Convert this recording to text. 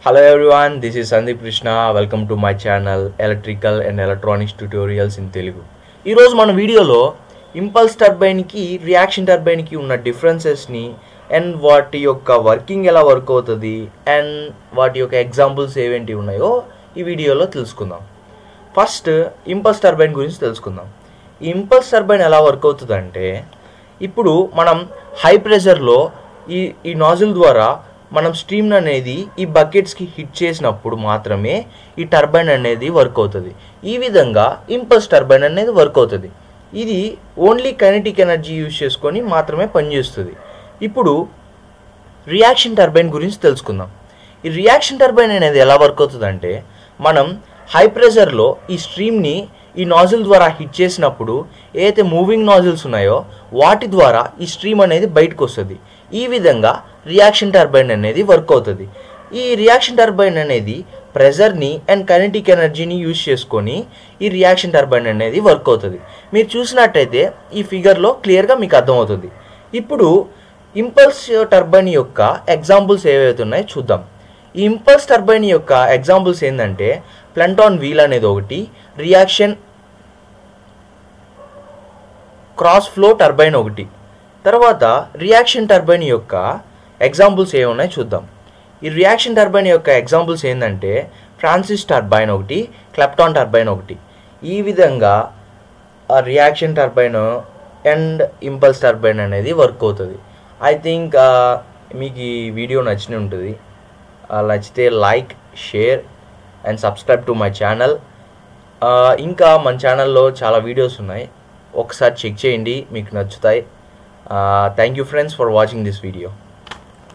Hello everyone, this is Sandeep Krishna. Welcome to my channel Electrical and Electronics Tutorials in Telugu. ఈ రోజు మన వీడియోలో impulse turbine కి reaction turbine కి ఉన్న డిఫరెన్సెస్ ని అండ్ వాటి యొక్క వర్కింగ్ ఎలా వర్క్ అవుతది అండ్ వాటి యొక్క ఎగ్జాంపుల్స్ ఏవేంటి ఉన్నాయో ఈ వీడియోలో తెలుసుకుందాం. ఫస్ట్ ఇంపల్స్ టర్బైన్ గురించి తెలుసుకుందాం. ఈ ఇంపల్స్ టర్బైన్ ఎలా వర్క్ అవుతుందంటే ఇప్పుడు మనం హై ప్రెషర్ లో ఈ నాజిల్ ద్వారా మనం స్ట్రీమ్ అనేది ఈ బకెట్స్ కి హిట్ చేసినప్పుడు మాత్రమే ఈ టర్బైన్ అనేది వర్క్ అవుతుంది. ఈ విధంగా ఇంపల్స్ టర్బైన్ అనేది వర్క్ అవుతుంది. ఇది ఓన్లీ కైనెటిక్ ఎనర్జీ యూజ్ చేసుకొని మాత్రమే పనిచేస్తుంది. ఇప్పుడు రియాక్షన్ టర్బైన్ గురించి తెలుసుకుందాం. ఈ రియాక్షన్ టర్బైన్ అనేది ఎలా వర్క్ అవుతుందంటే మనం హై ప్రెషర్లో ఈ స్ట్రీమ్ని ఈ నాజిల్ ద్వారా హిట్ చేసినప్పుడు ఏదైతే మూవింగ్ నాజిల్స్ ఉన్నాయో వాటి ద్వారా ఈ స్ట్రీమ్ అనేది బయటకు వస్తుంది. ఈ విధంగా రియాక్షన్ టర్బైన్ అనేది వర్క్ అవుతుంది. ఈ రియాక్షన్ టర్బైన్ అనేది ప్రెషర్ని అండ్ కైనెటిక్ ఎనర్జీని యూజ్ చేసుకొని ఈ రియాక్షన్ టర్బైన్ అనేది వర్క్ అవుతుంది. మీరు చూసినట్టయితే ఈ ఫిగర్లో క్లియర్గా మీకు అర్థమవుతుంది. ఇప్పుడు ఇంపల్స్ టర్బైన్ యొక్క ఎగ్జాంపుల్స్ ఏవైతే ఉన్నాయో చూద్దాం. ఈ ఇంపల్స్ టర్బైన్ యొక్క ఎగ్జాంపుల్స్ ఏంటంటే ప్లంటాన్ వీల్ అనేది ఒకటి, రియాక్షన్ క్రాస్ ఫ్లో టర్బైన్ ఒకటి. తర్వాత రియాక్షన్ టర్బైన్ యొక్క ఎగ్జాంపుల్స్ ఏమున్నాయో చూద్దాం. ఈ రియాక్షన్ టర్బైన్ యొక్క ఎగ్జాంపుల్స్ ఏంటంటే ఫ్రాన్సిస్ టర్బైన్ ఒకటి, క్లెప్టాన్ టర్బైన్ ఒకటి. ఈ విధంగా reaction turbine and impulse turbine అనేది వర్క్ అవుతుంది. ఐ థింక్ మీకు ఈ వీడియో నచ్చి ఉంటుంది. నచ్చితే like, share and subscribe to my channel. ఇంకా మన ఛానల్లో చాలా వీడియోస్ ఉన్నాయి, ఒకసారి చెక్ చేయండి, మీకు నచ్చుతాయి. Thank you friends for watching this video.